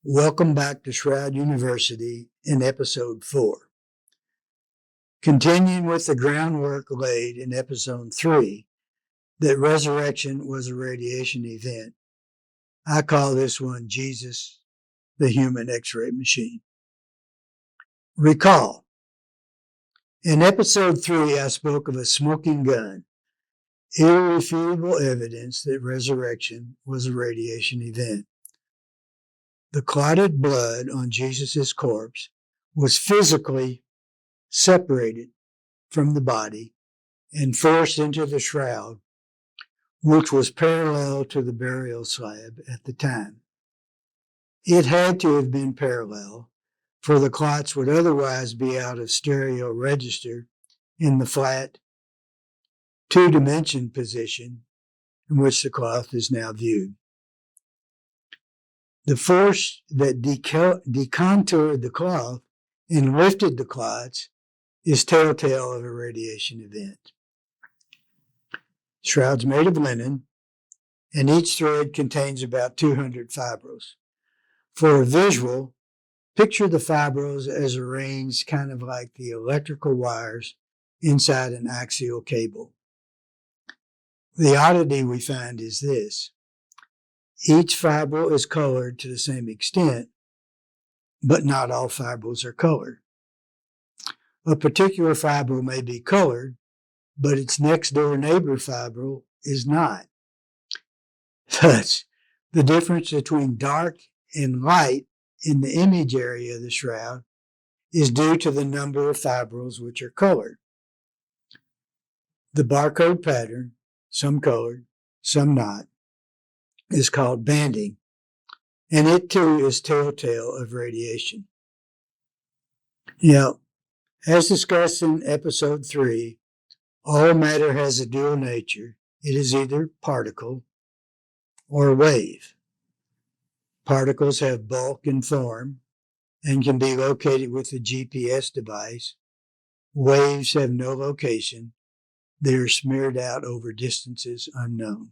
Welcome back to Shroud University in Episode 4. Continuing with the groundwork laid in Episode 3, that resurrection was a radiation event, I call this one Jesus, the Human X-ray Machine. Recall, in Episode 3, I spoke of a smoking gun, irrefutable evidence that resurrection was a radiation event. The clotted blood on Jesus' corpse was physically separated from the body and forced into the shroud, which was parallel to the burial slab at the time. It had to have been parallel, for the clots would otherwise be out of stereo register in the flat, two-dimension position in which the cloth is now viewed. The force that decontoured the cloth and lifted the clots is telltale of a radiation event. Shroud's made of linen, and each thread contains about 200 fibrils. For a visual, picture the fibrils as arranged kind of like the electrical wires inside an axial cable. The oddity we find is this. Each fibril is colored to the same extent, but not all fibrils are colored. A particular fibril may be colored, but its next-door neighbor fibril is not. Thus, the difference between dark and light in the image area of the shroud is due to the number of fibrils which are colored. The barcode pattern, some colored, some not, is called banding, and it too is telltale of radiation. Now, as discussed in Episode 3, all matter has a dual nature. It is either particle or wave. Particles have bulk and form and can be located with a GPS device. Waves have no location. They are smeared out over distances unknown.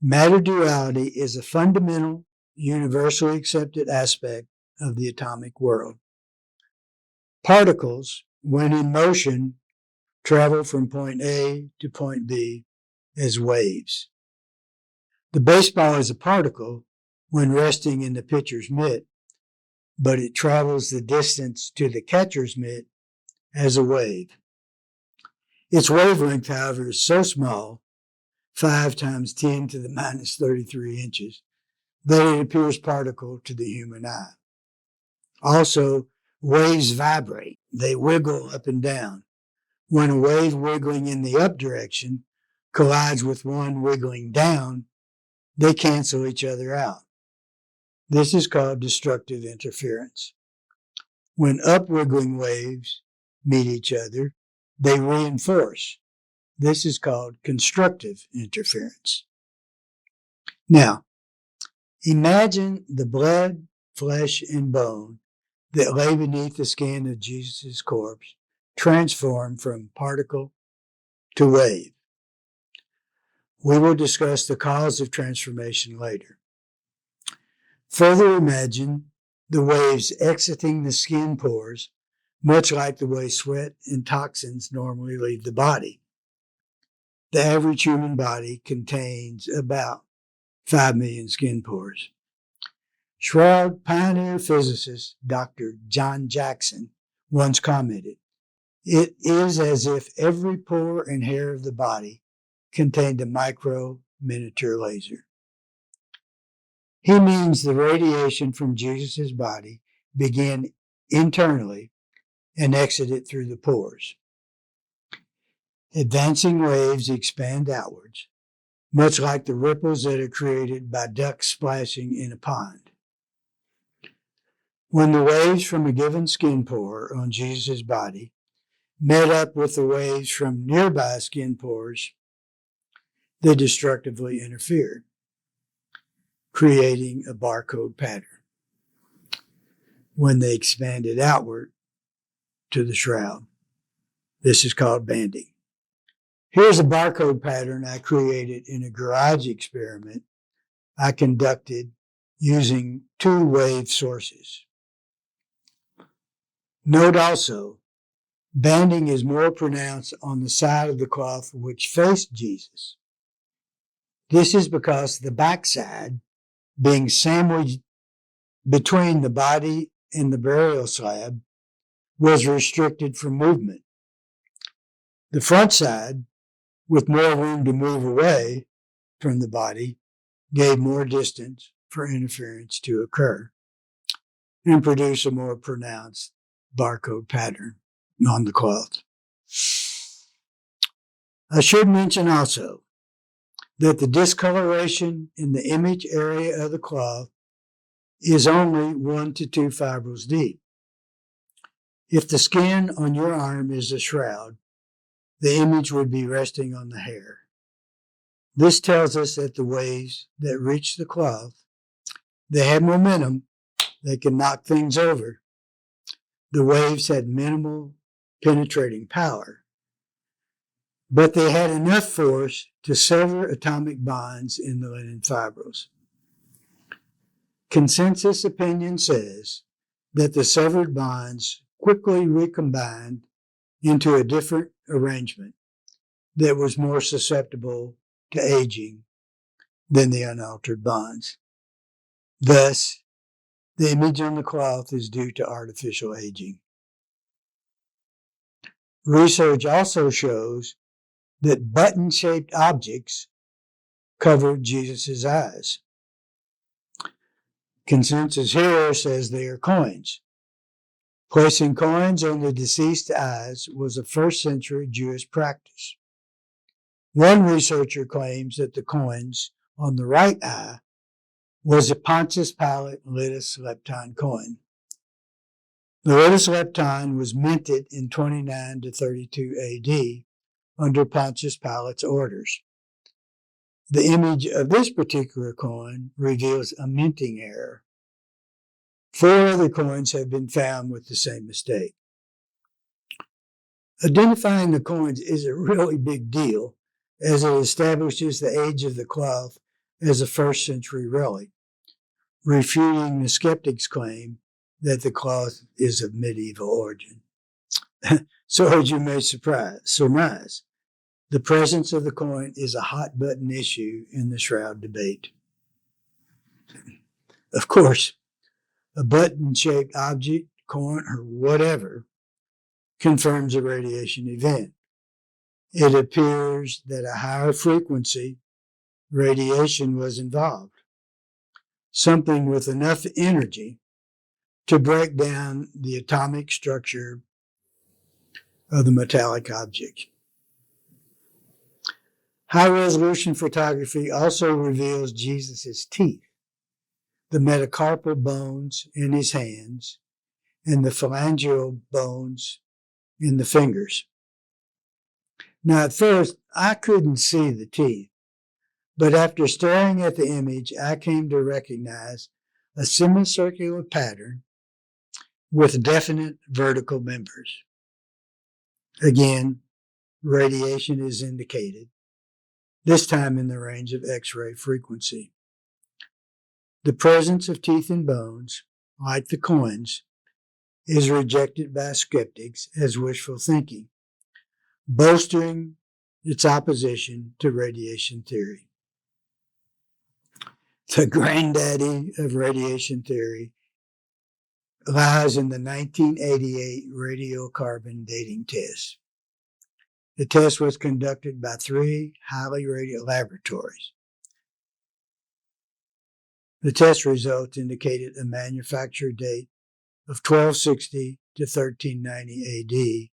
Matter duality is a fundamental, universally accepted aspect of the atomic world. Particles, when in motion, travel from point A to point B as waves. The baseball is a particle when resting in the pitcher's mitt, but it travels the distance to the catcher's mitt as a wave. Its wavelength, however, is so small, 5 times 10 to the minus 33 inches, that it appears particle to the human eye. Also, waves vibrate. They wiggle up and down. When a wave wiggling in the up direction collides with one wiggling down, they cancel each other out. This is called destructive interference. When up-wiggling waves meet each other, they reinforce. This is called constructive interference. Now, imagine the blood, flesh, and bone that lay beneath the skin of Jesus' corpse transformed from particle to wave. We will discuss the cause of transformation later. Further imagine the waves exiting the skin pores, much like the way sweat and toxins normally leave the body. The average human body contains about 5 million skin pores. Shroud pioneer physicist Dr. John Jackson once commented, "It is as if every pore and hair of the body contained a miniature laser." He means the radiation from Jesus' body began internally and exited through the pores. Advancing waves expand outwards, much like the ripples that are created by ducks splashing in a pond. When the waves from a given skin pore on Jesus' body met up with the waves from nearby skin pores, they destructively interfered, creating a barcode pattern. When they expanded outward to the shroud, this is called banding. Here's a barcode pattern I created in a garage experiment I conducted using two wave sources. Note also, banding is more pronounced on the side of the cloth which faced Jesus. This is because the backside, being sandwiched between the body and the burial slab, was restricted from movement. The front side, with more room to move away from the body, gave more distance for interference to occur and produce a more pronounced barcode pattern on the cloth. I should mention also that the discoloration in the image area of the cloth is only 1 to 2 fibrils deep. If the skin on your arm is a shroud, the image would be resting on the hair. This tells us that the waves that reach the cloth, they had momentum, they can knock things over. The waves had minimal penetrating power, but they had enough force to sever atomic bonds in the linen fibrils. Consensus opinion says that the severed bonds quickly recombined into a different arrangement that was more susceptible to aging than the unaltered bonds. Thus, the image on the cloth is due to artificial aging. Research also shows that button-shaped objects covered Jesus' eyes. Consensus here says they are coins. Placing coins on the deceased's eyes was a first-century Jewish practice. One researcher claims that the coins on the right eye was a Pontius Pilate litus lepton coin. The litus lepton was minted in 29 to 32 AD under Pontius Pilate's orders. The image of this particular coin reveals a minting error. 4 other coins have been found with the same mistake. Identifying the coins is a really big deal, as it establishes the age of the cloth as a first-century relic, refuting the skeptic's claim that the cloth is of medieval origin. So, as you may surmise, the presence of the coin is a hot-button issue in the shroud debate. Of course, a button-shaped object, coin, or whatever confirms a radiation event. It appears that a higher frequency radiation was involved, something with enough energy to break down the atomic structure of the metallic object. High-resolution photography also reveals Jesus' teeth, the metacarpal bones in his hands, and the phalangeal bones in the fingers. Now, at first, I couldn't see the teeth, but after staring at the image, I came to recognize a semicircular pattern with definite vertical members. Again, radiation is indicated, this time in the range of X-ray frequency. The presence of teeth and bones, like the coins, is rejected by skeptics as wishful thinking, bolstering its opposition to radiation theory. The granddaddy of radiation theory lies in the 1988 radiocarbon dating test. The test was conducted by 3 highly rated laboratories. The test results indicated a manufacture date of 1260 to 1390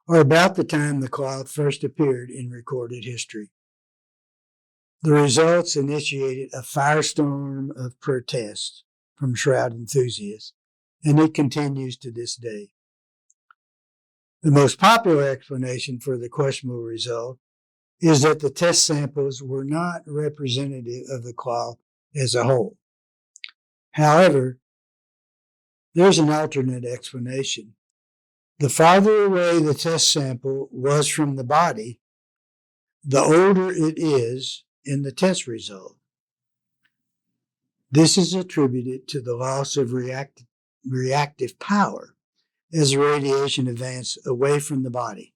AD, or about the time the cloth first appeared in recorded history. The results initiated a firestorm of protest from Shroud enthusiasts, and it continues to this day. The most popular explanation for the questionable result is that the test samples were not representative of the cloth as a whole. However, there's an alternate explanation. The farther away the test sample was from the body, the older it is in the test result. This is attributed to the loss of reactive power as radiation advances away from the body.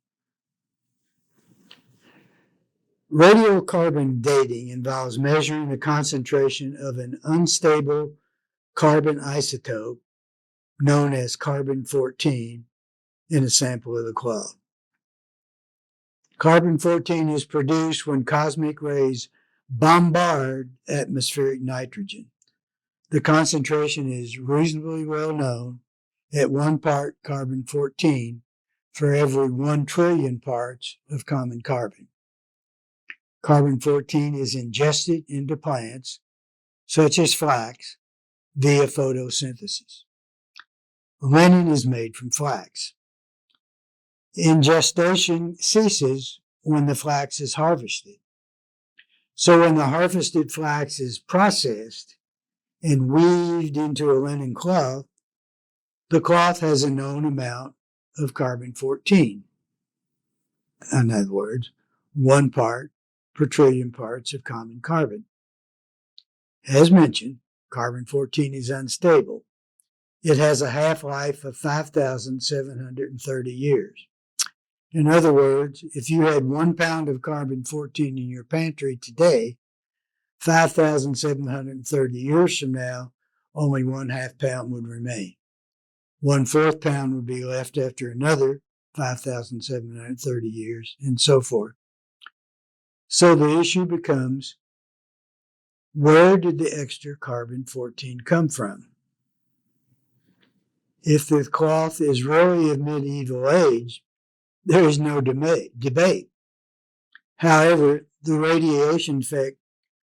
Radiocarbon dating involves measuring the concentration of an unstable carbon isotope known as carbon-14 in a sample of the cloth. Carbon-14 is produced when cosmic rays bombard atmospheric nitrogen. The concentration is reasonably well known at 1 part carbon-14 for every 1 trillion parts of common carbon. Carbon-14 is ingested into plants, such as flax, via photosynthesis. Linen is made from flax. Ingestion ceases when the flax is harvested. So when the harvested flax is processed and weaved into a linen cloth, the cloth has a known amount of carbon-14. In other words, 1 part per trillion parts of common carbon. As mentioned, carbon-14 is unstable. It has a half-life of 5,730 years. In other words, if you had 1 pound of carbon-14 in your pantry today, 5,730 years from now, only 1/2 pound would remain. 1/4 pound would be left after another 5,730 years, and so forth. So the issue becomes, where did the extra carbon-14 come from? If the cloth is really of medieval age, there is no debate. However, the radiation effect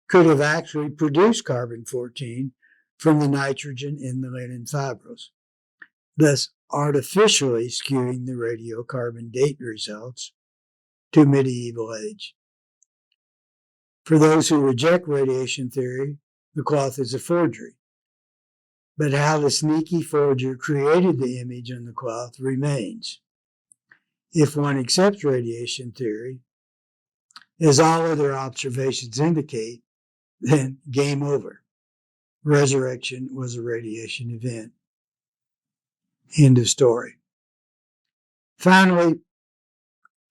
could have actually produced carbon-14 from the nitrogen in the linen fibrils, thus artificially skewing the radiocarbon date results to medieval age. For those who reject radiation theory, the cloth is a forgery. But how the sneaky forger created the image on the cloth remains. If one accepts radiation theory, as all other observations indicate, then game over. Resurrection was a radiation event. End of story. Finally,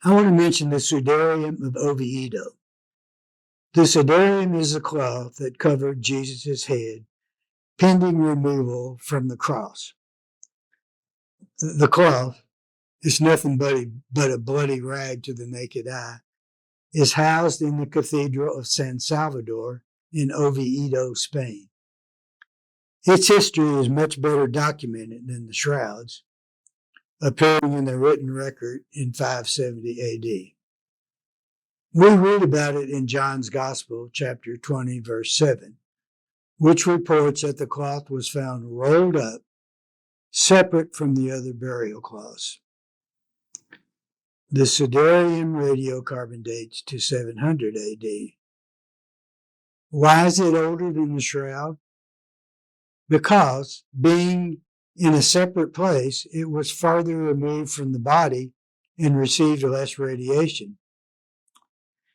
I want to mention the Sudarium of Oviedo. The Sudarium is a cloth that covered Jesus' head, pending removal from the cross. The cloth is nothing but a bloody rag to the naked eye, is housed in the Cathedral of San Salvador in Oviedo, Spain. Its history is much better documented than the shrouds, appearing in the written record in 570 A.D. We read about it in John's Gospel, chapter 20, verse 7, which reports that the cloth was found rolled up, separate from the other burial cloths. The Sudarium radiocarbon dates to 700 A.D. Why is it older than the shroud? Because, being in a separate place, it was farther removed from the body and received less radiation.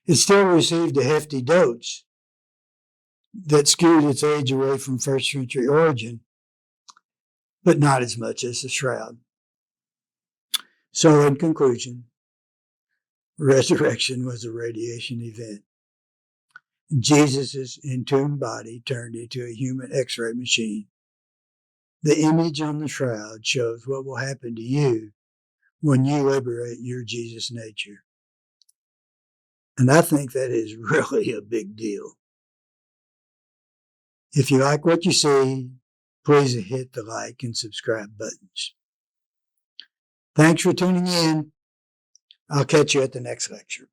It still received a hefty dose that skewed its age away from first century origin, but not as much as the shroud. So in conclusion, resurrection was a radiation event. Jesus' entombed body turned into a human X-ray machine. The image on the shroud shows what will happen to you when you liberate your Jesus nature. And I think that is really a big deal. If you like what you see, please hit the like and subscribe buttons. Thanks for tuning in. I'll catch you at the next lecture.